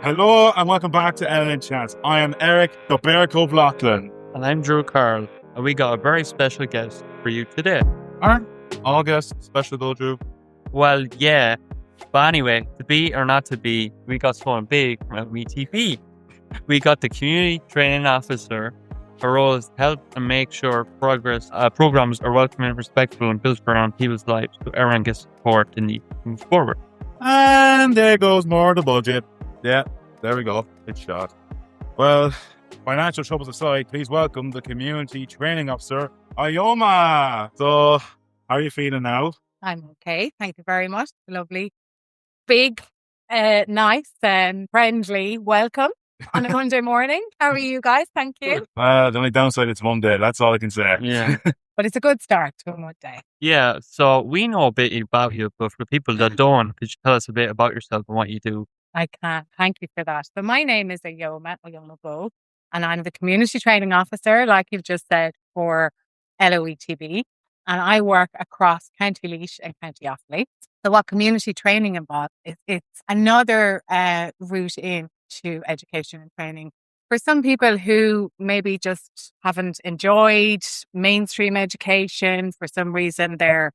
Hello and welcome back to NLN Chats. I am Eric, the Bear Cove Lachlan. And I'm Drew Carl, and we got a very special guest for you today. Aren't all guests special though, Drew? Well, yeah. But anyway, to be or not to be, we got someone big from LOETB. We got the Community Training Officer. Her role is to help and make sure programs are welcoming, respectful, and built around people's lives so everyone gets support they need to move forward. And there goes more of the budget. Yeah, there we go. It's shot. Well, financial troubles aside, please welcome the Community Training Officer, Ayoma. So, how are you feeling now? I'm okay. Thank you very much. Lovely, big, nice and friendly welcome on a Monday morning. How are you guys? Thank you. The only downside, it's Monday. That's all I can say. Yeah. But it's a good start to a Monday. Yeah, so we know a bit about you, but for people that don't, could you tell us a bit about yourself and what you do? I can. Thank you for that. So my name is Ayoma Bowe, and I'm the Community Training Officer, like you've just said, for LOETB. And I work across County Laois and County Offaly. So what community training involves is it's another route into education and training. For some people who maybe just haven't enjoyed mainstream education, for some reason they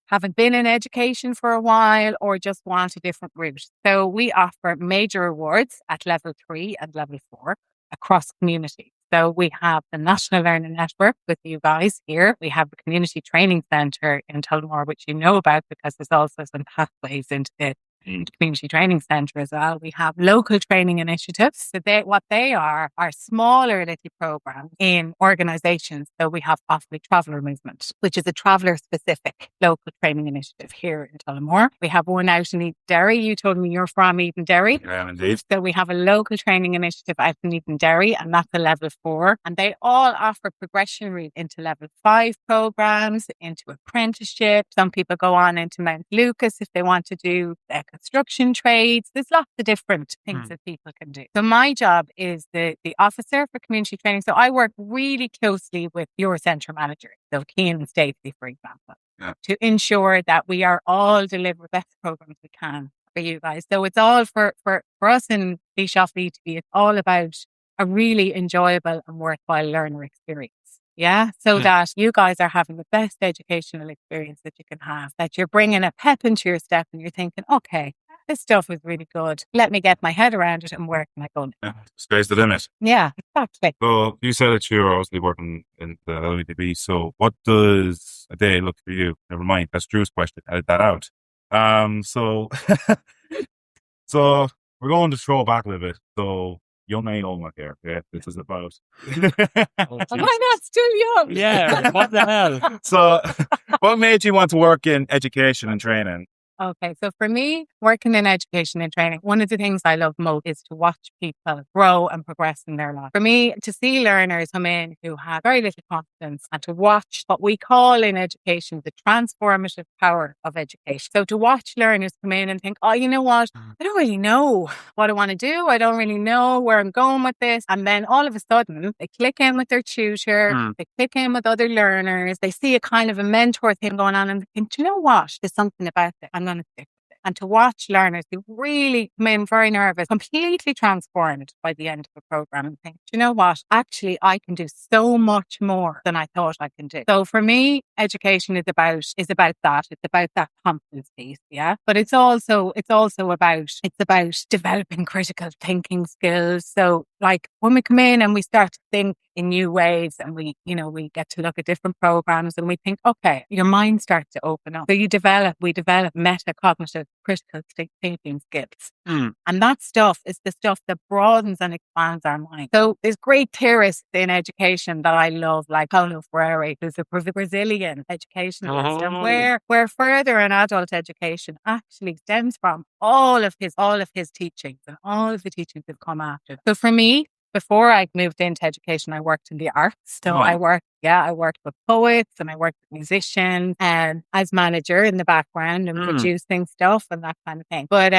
haven't been in education for a while or just want a different route. So we offer major awards at level 3 and level 4 across communities. So we have the National Learning Network with you guys here. We have the Community Training Centre in Tullamore, which you know about because there's also some pathways into the Community Training Centre as well. We have local training initiatives. So what they are smaller little programs in organisations. So we have Offaly Traveller Movement, which is a traveller-specific local training initiative here in Tullamore. We have one out in Eden Derry. You told me you're from Eden Derry. Yeah, indeed. So we have a local training initiative out in Eden Derry, and that's a level 4. And they all offer progression route into level 5 programs, into apprenticeship. Some people go on into Mount Lucas if they want to do construction trades. There's lots of different things that people can do. So my job is the officer for community training. So I work really closely with your centre manager, so Keane and Stacey, for example, to ensure that we are all delivering the best programs we can for you guys. So it's all for us in Laois Offaly. It's all about a really enjoyable and worthwhile learner experience. Yeah. So that you guys are having the best educational experience that you can have, that you're bringing a pep into your step and you're thinking, okay, this stuff is really good. Let me get my head around it and where can I go? Yeah, sky's the limit. Yeah, exactly. So you said that you're obviously working in the LOETB. So what does a day look for you? Never mind. That's Drew's question. Edit that out. So we're going to throw back a little bit. So young Ayoma here. Yeah, this is about. Am I not still young? Yeah, what the hell? So what made you want to work in education and training? Okay, so for me, working in education and training, one of the things I love most is to watch people grow and progress in their life. For me, to see learners come in who have very little confidence and to watch what we call in education the transformative power of education. So to watch learners come in and think, oh, you know what? I don't really know what I want to do. I don't really know where I'm going with this. And then all of a sudden, they click in with their tutor, they click in with other learners, they see a kind of a mentor thing going on and they think, do you know what? There's something about it. I'm going to stick with it. And to watch learners who really come in very nervous, completely transformed by the end of the program and think, do you know what? Actually, I can do so much more than I thought I can do. So for me, education is about that. It's about that confidence piece, yeah. But it's also about developing critical thinking skills. So like when we come in and we start to think in new ways and we get to look at different programs and we think, okay, your mind starts to open up. So we develop metacognitive critical thinking skills. And that stuff is the stuff that broadens and expands our mind. So there's great theorists in education that I love, like Paulo Freire, who's a Brazilian educationalist, and where further in adult education actually stems from all of his teachings and all of the teachings that come after. So for me, before I moved into education, I worked in the arts. So I worked with poets and I worked with musicians and as manager in the background and producing stuff and that kind of thing. But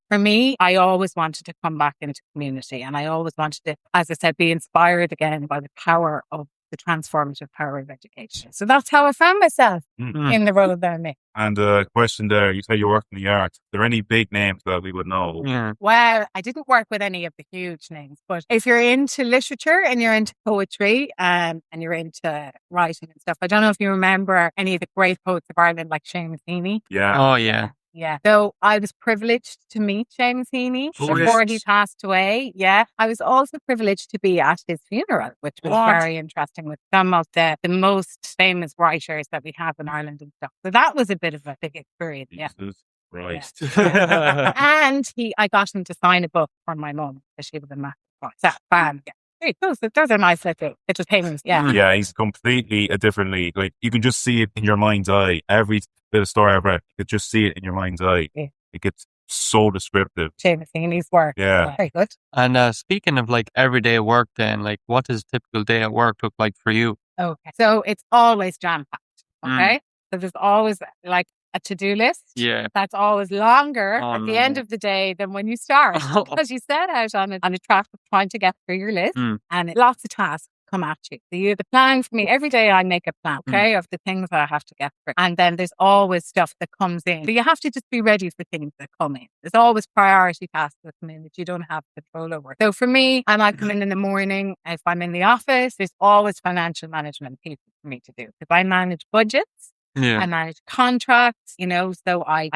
for me, I always wanted to come back into community and I always wanted to, as I said, be inspired again by the power of the transformative power of education. So that's how I found myself in the role that I'm in. And question there, you say you work in the arts. Are there any big names that we would know? Yeah. Well, I didn't work with any of the huge names, but if you're into literature and you're into poetry and you're into writing and stuff, I don't know if you remember any of the great poets of Ireland like Seamus Heaney. Yeah. Oh, yeah. Yeah. So I was privileged to meet Seamus Heaney before he passed away. Yeah. I was also privileged to be at his funeral, which was very interesting with some of the most famous writers that we have in Ireland and stuff. So that was a bit of a big experience. Yeah. Jesus Christ. And I got him to sign a book for my mum because she was a massive fan. Yeah. Those are nice little things. Yeah. Yeah, he's completely a different league. Like you can just see it in your mind's eye. Every bit of story I've read, you could just see it in your mind's eye. Yeah. It gets so descriptive. Seamus Heaney's work. Yeah. Very good. And speaking of like everyday work then, like what does a typical day at work look like for you? Okay. So it's always jam-packed. Okay. So there's always like a to-do list. Yeah. That's always longer at the end of the day than when you start because you set out on a track of trying to get through your list and lots of tasks come at you. So the plan for me, every day I make a plan, okay, of the things that I have to get through. And then there's always stuff that comes in. So you have to just be ready for things that come in. There's always priority tasks that come in that you don't have control over. So for me, I might come in the morning. If I'm in the office, there's always financial management pieces for me to do. If I manage budgets, I manage contracts, so I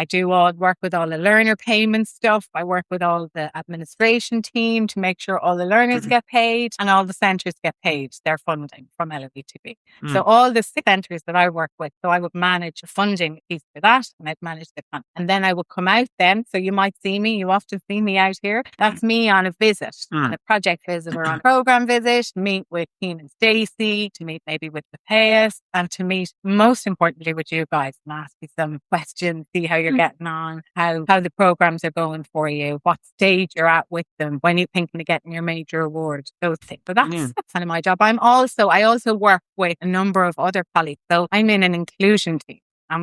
work with all the learner payment stuff. I work with all the administration team to make sure all the learners get paid and all the centres get paid their funding from LOETB. So all the 6 centres that I work with, so I would manage the funding piece for that and I'd manage the contract. And then I would come out then. So you might see me, you often see me out here. That's me on a visit, on a project visit or on a programme visit, meet with Keane and Stacey, to meet maybe with the payers and to meet most importantly with you guys and ask you some questions, see how you're getting on, how the programs are going for you, what stage you're at with them, when you're thinking of getting your major award, those things. So that's kind of my job. I also work with a number of other colleagues. So I'm in an inclusion team.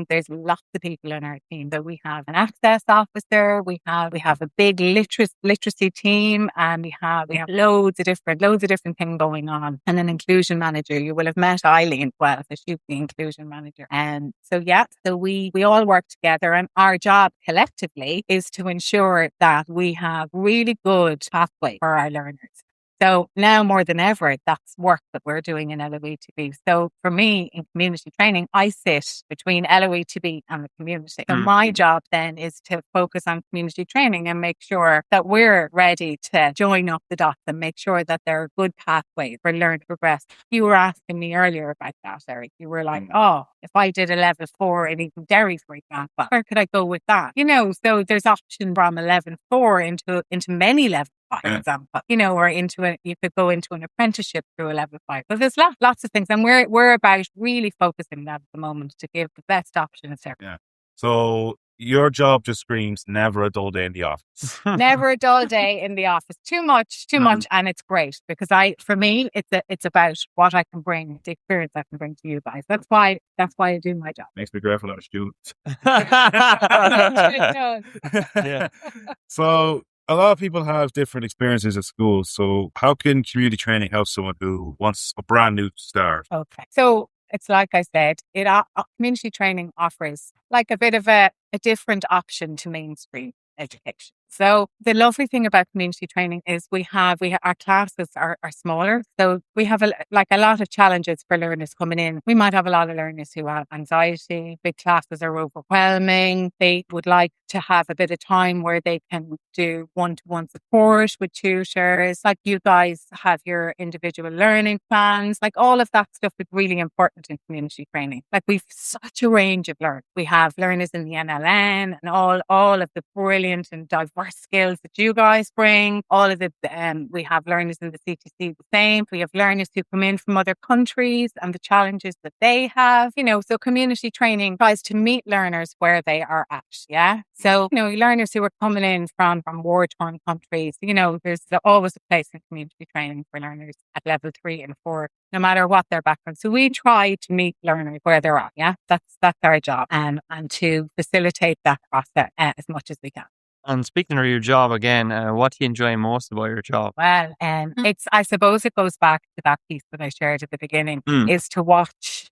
There's lots of people in our team. So we have an access officer, we have a big literacy team, and we have loads of different things going on. And an inclusion manager. You will have met Eileen well, so she's the inclusion manager. And so we all work together, and our job collectively is to ensure that we have really good pathway for our learners. So now more than ever, that's work that we're doing in LOETB. So for me, in community training, I sit between LOETB and the community. So my job then is to focus on community training and make sure that we're ready to join up the dots and make sure that there are good pathways for learn to progress. You were asking me earlier about that, Eric. You were like, if I did a level 4 in Eton Derry, for example, where could I go with that? So there's options from a level 4 into many levels. For example, or you could go into an apprenticeship through a level 5. So there's lots of things, and we're about really focusing that at the moment to give the best options there. Yeah. So your job just screams never a dull day in the office. Never a dull day in the office. Too much, and it's great because for me, it's about what I can bring, the experience I can bring to you guys. That's why I do my job. Makes me grateful I'm a student. Yeah. So a lot of people have different experiences at school. So how can community training help someone who wants a brand new start? Okay. So it's like I said, community training offers like a bit of a different option to mainstream education. So the lovely thing about community training is our classes are smaller. So we have a lot of challenges for learners coming in. We might have a lot of learners who have anxiety. Big classes are overwhelming. They would like to have a bit of time where they can do one-to-one support with tutors. Like you guys have your individual learning plans. Like all of that stuff is really important in community training. Like we've such a range of learners. We have learners in the NLN and all of the brilliant and diverse skills that you guys bring. All of the we have learners in the CTC the same. We have learners who come in from other countries and the challenges that they have. So community training tries to meet learners where they are at. Yeah. So learners who are coming in from war-torn countries. There's always a place in community training for learners at level 3 and 4, no matter what their background. So we try to meet learners where they're at. Yeah, that's our job, and to facilitate that process as much as we can. And speaking of your job again, what do you enjoy most about your job? Well, I suppose it goes back to that piece that I shared at the beginning, Mm. is to watch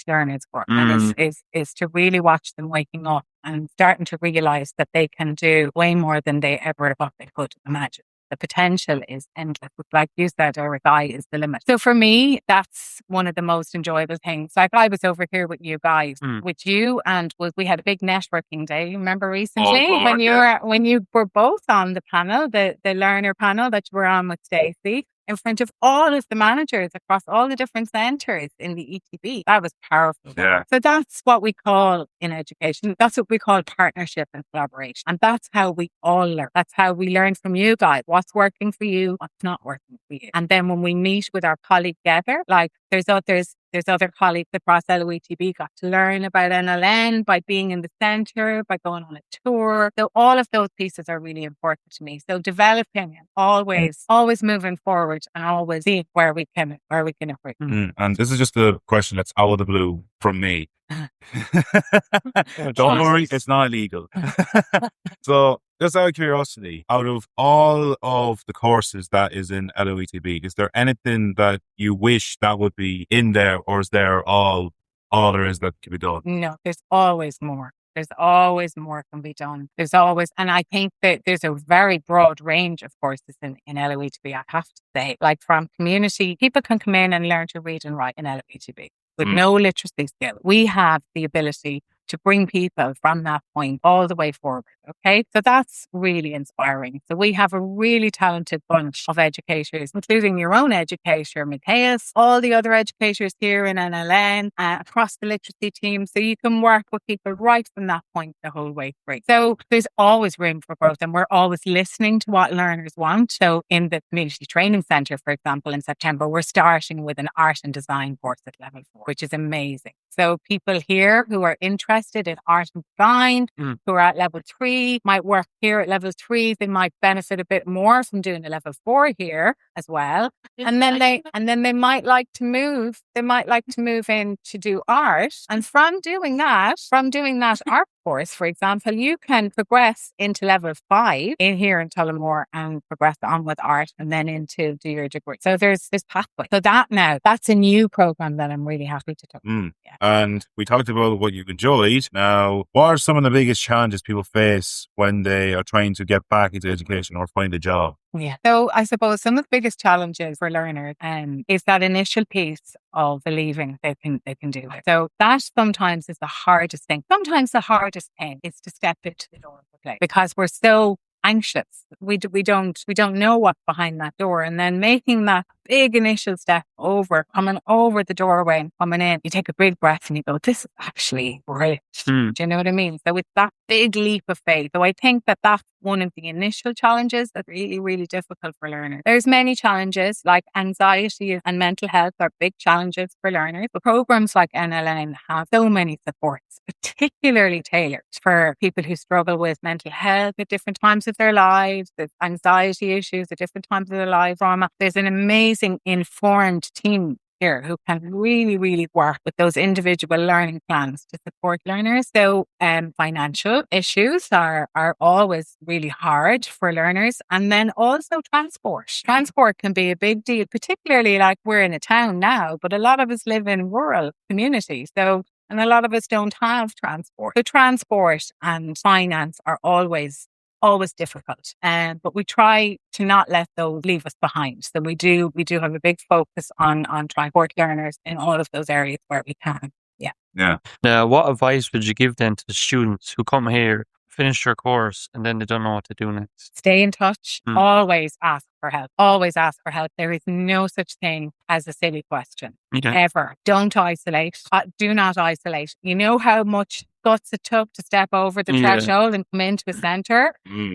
learners work, and is to really watch them waking up and starting to realize that they can do way more than they ever thought they could imagine. The potential is endless. Like you said, our guy is the limit. So for me, that's one of the most enjoyable things. Like I was over here with you guys, with you, and we had a big networking day. You remember recently when you were both on the panel, the learner panel that you were on with Stacey, in front of all of the managers across all the different centres in the ETB. That was powerful. Yeah. So that's what we call in education, that's what we call partnership and collaboration. And that's how we all learn. That's how we learn from you guys. What's working for you, what's not working for you. And then when we meet with our colleagues together, like there's other colleagues across LOETB got to learn about NLN by being in the centre, by going on a tour. So all of those pieces are really important to me. So developing and always moving forward and always seeing where we can improve. And this is just a question that's out of the blue from me. Don't worry, it's not illegal. So, just out of curiosity, out of all of the courses that is in LOETB, is there anything that you wish that would be in there, or is there all there is that can be done? No, there's always more. There's always more can be done. And I think that there's a very broad range of courses in LOETB, I have to say. Like from community, people can come in and learn to read and write in LOETB with no literacy skill. We have the ability to bring people from that point all the way forward. Okay. So that's really inspiring. So we have a really talented bunch of educators, including your own educator, Matthias, all the other educators here in NLN, across the literacy team. So you can work with people right from that point the whole way through. So there's always room for growth, and we're always listening to what learners want. So in the Community Training Centre, for example, in September, we're starting with an art and design course at level 4, which is amazing. So people here who are interested in art and design, who are at level 3, might work here at level 3. They might benefit a bit more from doing a level 4 here as well. And then they might like to move. They might like to move in to do art. And from doing that art course, for example, you can progress into level 5 in here in Tullamore and progress on with art and then into do your degree. So there's this pathway. So that's a new program that I'm really happy to talk about. Yeah. And we talked about what you've enjoyed. Now, what are some of the biggest challenges people face when they are trying to get back into education or find a job? Yeah. So I suppose some of the biggest challenges for learners is that initial piece of believing they can do it. So that sometimes is the hardest thing. Sometimes the hardest thing is to step into the door of the place because we're so anxious. We don't know what's behind that door, and then making that big initial step coming over the doorway and coming in, you take a big breath and you go, this is actually brilliant. Do you know what I mean? So it's that big leap of faith. So I think that that's one of the initial challenges that's really, really difficult for learners. There's many challenges like anxiety and mental health are big challenges for learners. But programs like NLN have so many supports, particularly tailored for people who struggle with mental health at different times of their lives, with anxiety issues at different times of their lives, trauma. There's an amazing informed team here who can really, really work with those individual learning plans to support learners. So financial issues are always really hard for learners. And then also transport. Transport can be a big deal, particularly like we're in a town now, but a lot of us live in rural communities. And a lot of us don't have transport. So transport and finance are always difficult. But we try to not let those leave us behind. So we do have a big focus on trying to support learners in all of those areas where we can. Yeah. Now, what advice would you give then to the students who come here, finish their course, and then they don't know what to do next? Stay in touch. Always ask for help. Always ask for help. There is no such thing as a silly question. Ever. Don't isolate. Do not isolate. You know how much guts it took to step over the threshold and come into a centre?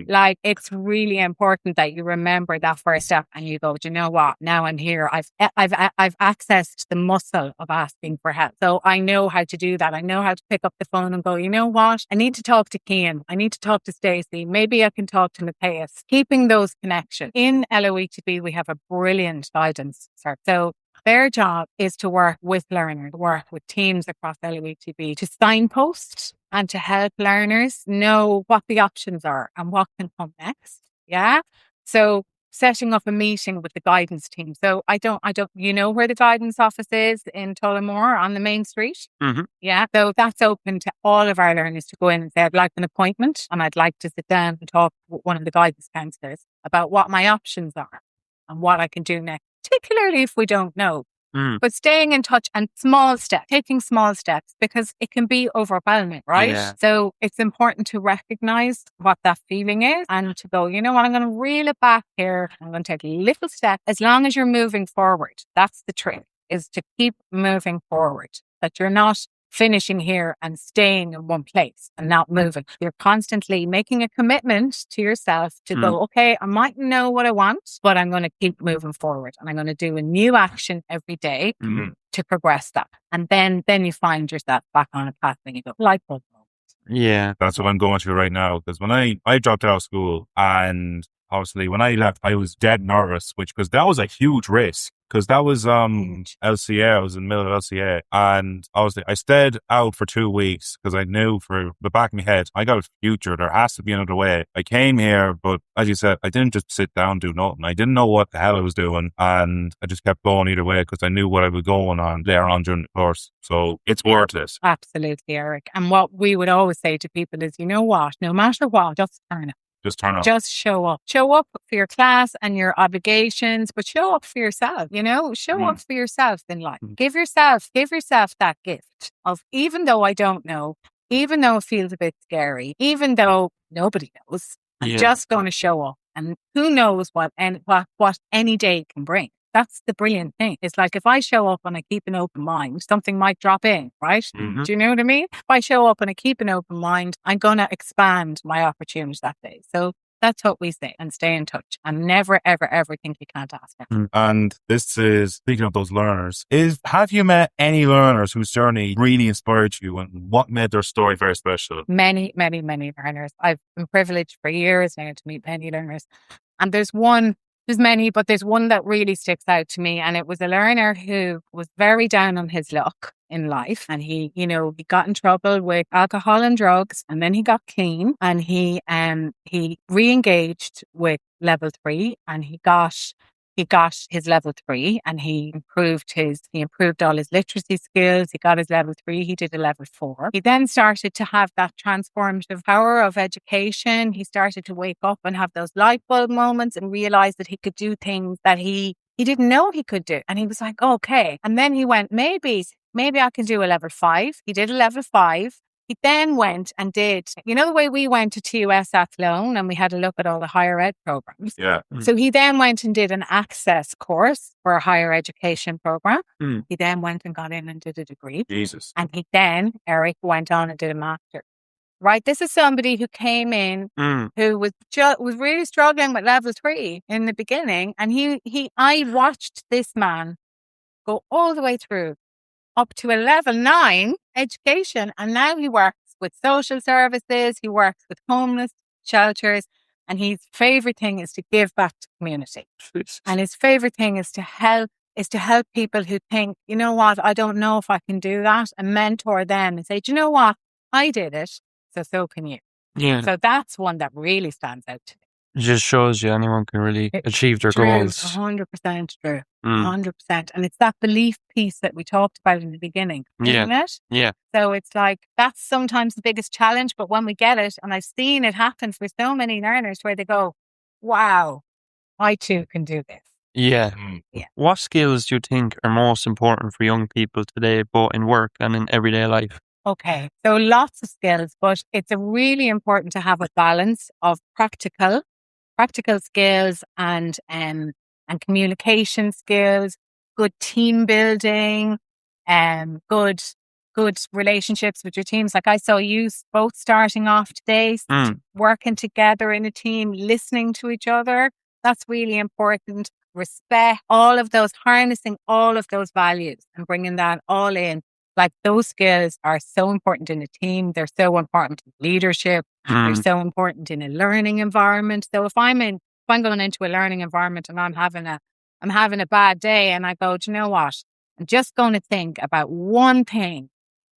Like, it's really important that you remember that first step and you go, do you know what? Now I'm here. I've accessed the muscle of asking for help. So I know how to do that. I know how to pick up the phone and go, you know what? I need to talk to Cian. I need to talk to Stacey. Maybe I can talk to Matthias. Keeping those connections. In LOETB, we have a brilliant guidance service. So their job is to work with learners, work with teams across LOETB to signpost and to help learners know what the options are and what can come next. Yeah. So setting up a meeting with the guidance team. So you know where the guidance office is in Tullamore on the main street? Mhm. Yeah. So that's open to all of our learners to go in and say, I'd like an appointment and I'd like to sit down and talk with one of the guidance counsellors about what my options are and what I can do next, particularly if we don't know. Mm. But staying in touch and taking small steps, because it can be overwhelming, right? Yeah. So it's important to recognize what that feeling is and to go, you know what, I'm going to reel it back here. I'm going to take a little step as long as you're moving forward. That's the trick, is to keep moving forward, that you're not finishing here and staying in one place and not moving. You're constantly making a commitment to yourself to go, okay, I might know what I want, but I'm going to keep moving forward and I'm going to do a new action every day to progress that. And then you find yourself back on a path and you go, light bulb moment. Yeah. That's what I'm going through right now. Because when I dropped out of school, and obviously when I left, I was dead nervous, because that was a huge risk. Because that was LCA, I was in the middle of LCA, and obviously I stayed out for 2 weeks because I knew for the back of my head, I got a future, there has to be another way. I came here, but as you said, I didn't just sit down and do nothing. I didn't know what the hell I was doing, and I just kept going either way because I knew what I was going on there on during the course. So it's worth it. Absolutely, Eric. And what we would always say to people is, you know what, no matter what, just turn up. Just turn up. Just show up. Show up for your class and your obligations, but show up for yourself, show up for yourself in life. Give yourself that gift of, even though I don't know, even though it feels a bit scary, even though nobody knows, I'm just going to show up. And who knows what any day can bring. That's the brilliant thing. It's like, if I show up and I keep an open mind, something might drop in, right? Mhm. Do you know what I mean? If I show up and I keep an open mind, I'm going to expand my opportunities that day. So that's what we say, and stay in touch and never, ever, ever think you can't ask them. And this is, speaking of those learners, have you met any learners whose journey really inspired you, and what made their story very special? Many, many, many learners. I've been privileged for years now to meet many learners. And there's many, but there's one that really sticks out to me. And it was a learner who was very down on his luck in life. And he got in trouble with alcohol and drugs, and then he got clean, and he re-engaged with level 3, and he got his level 3, and he improved all his literacy skills. He got his level 3. He did a level 4. He then started to have that transformative power of education. He started to wake up and have those light bulb moments and realize that he could do things that he didn't know he could do. And he was like, okay. And then he went, maybe I can do a level 5. He did a level 5. He then went and did, the way we went to TUS Athlone and we had a look at all the higher ed programs. Yeah. So he then went and did an access course for a higher education program. He then went and got in and did a degree. Jesus. And he then, Eric, went on and did a master. Right? This is somebody who came in who was really struggling with level 3 in the beginning. And I watched this man go all the way through up to a level 9 education. And now he works with social services. He works with homeless shelters. And his favorite thing is to give back to community. And his favorite thing is to help people who think, you know what, I don't know if I can do that, and mentor them and say, do you know what? I did it. So can you. Yeah. So that's one that really stands out to me. It just shows you anyone can really achieve their goals. 100% true. 100%. And it's that belief piece that we talked about in the beginning, isn't it? Yeah. So it's like, that's sometimes the biggest challenge. But when we get it, and I've seen it happen for so many learners where they go, wow, I too can do this. Yeah. Yeah. What skills do you think are most important for young people today, both in work and in everyday life? Okay, so lots of skills, but it's really important to have a balance of practical skills and communication skills, good team building, good relationships with your teams. Like I saw you both starting off today, working together in a team, listening to each other. That's really important. Respect, harnessing all of those values and bringing that all in. Like, those skills are so important in a team. They're so important in leadership. They're so important in a learning environment. So if I'm going into a learning environment and I'm having a bad day, and I go, do you know what? I'm just going to think about one thing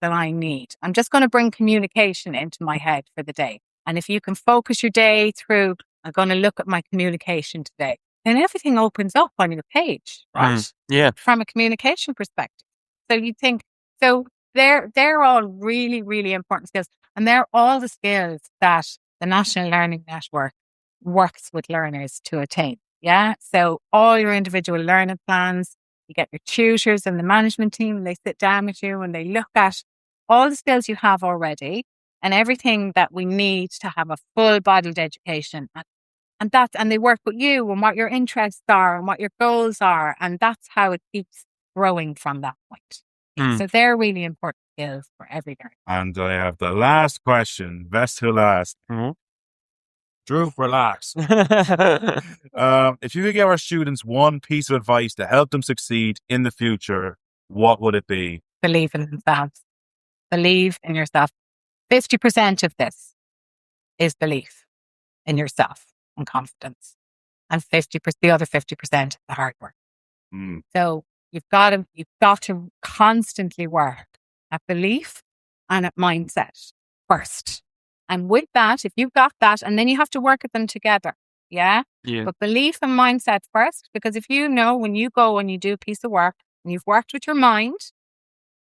that I need. I'm just going to bring communication into my head for the day. And if you can focus your day through, I'm going to look at my communication today, then everything opens up on your page, right? Yeah. From a communication perspective. So you think, so they're all really, really important skills. And they're all the skills that the National Learning Network works with learners to attain. Yeah. So all your individual learning plans, you get your tutors and the management team, they sit down with you and they look at all the skills you have already and everything that we need to have a full-bodied education. And they work with you and what your interests are and what your goals are. And that's how it keeps growing from that point. So they're really important skills for every learner. And I have the last question, best to last. Drew, relax. If you could give our students one piece of advice to help them succeed in the future, what would it be? Believe in themselves. Believe in yourself. 50% of this is belief in yourself and confidence. And the other 50% is the hard work. So you've got to constantly work at belief and at mindset first. And with that, if you've got that, and then you have to work at them together. Yeah. But belief and mindset first, because if you know when you go and you do a piece of work and you've worked with your mind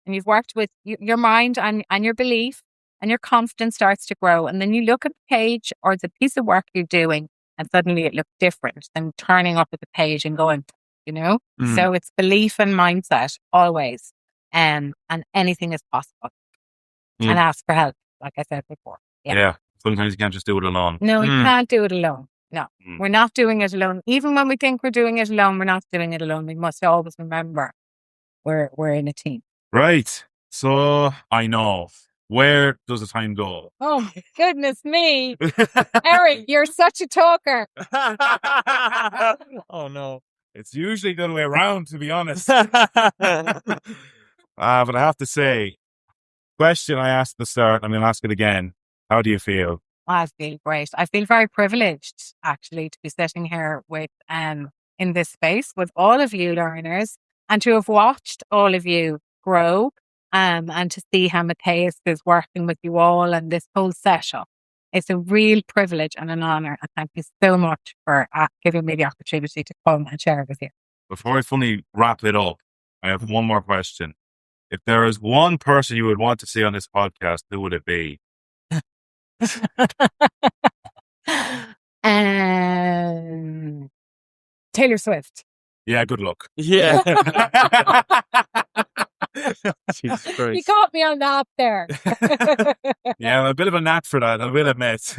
and you've worked with your mind and your belief and your confidence starts to grow. And then you look at the page or the piece of work you're doing and suddenly it looks different than turning up at the page and going, So it's belief and mindset always. And anything is possible. And ask for help, like I said before. Yeah. Sometimes you can't just do it alone. No, you can't do it alone. No, we're not doing it alone. Even when we think we're doing it alone, we're not doing it alone. We must always remember we're in a team. Right. So I know. Where does the time go? Oh my goodness me. Eric, you're such a talker. Oh no. It's usually the other way around, to be honest. But I have to say, question I asked at the start, I'm going to ask it again. How do you feel? I feel great. I feel very privileged, actually, to be sitting here with in this space with all of you learners and to have watched all of you grow and to see how Matthias is working with you all and this whole setup. It's a real privilege and an honour. And thank you so much for giving me the opportunity to come and share with you. Before I fully wrap it up, I have one more question. If there is one person you would want to see on this podcast, who would it be? Taylor Swift. Yeah, good luck. Yeah. Jesus Christ. You caught me on the up there. Yeah, I'm a bit of a knack for that, I will admit.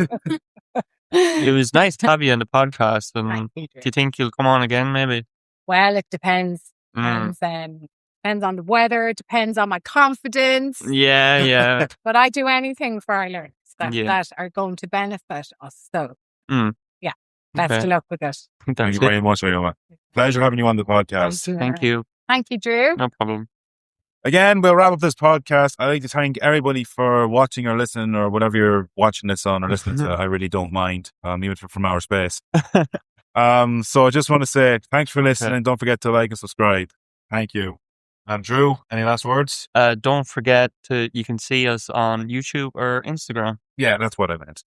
It was nice to have you on the podcast. And do you think you'll come on again, maybe? Well, it depends. Depends on the weather. Depends on my confidence. Yeah. But I do anything for our learners that are going to benefit us. So, yeah, best of luck with it. Thank you very much, Ayoma. Pleasure having you on the podcast. Thank you. Thank you, Drew. No problem. Again, we'll wrap up this podcast. I'd like to thank everybody for watching or listening or whatever you're watching this on or listening to. I really don't mind, even from our space. So I just want to say thanks for listening. Don't forget to like and subscribe. Thank you. And Drew, any last words? Don't forget you can see us on YouTube or Instagram. Yeah, that's what I meant.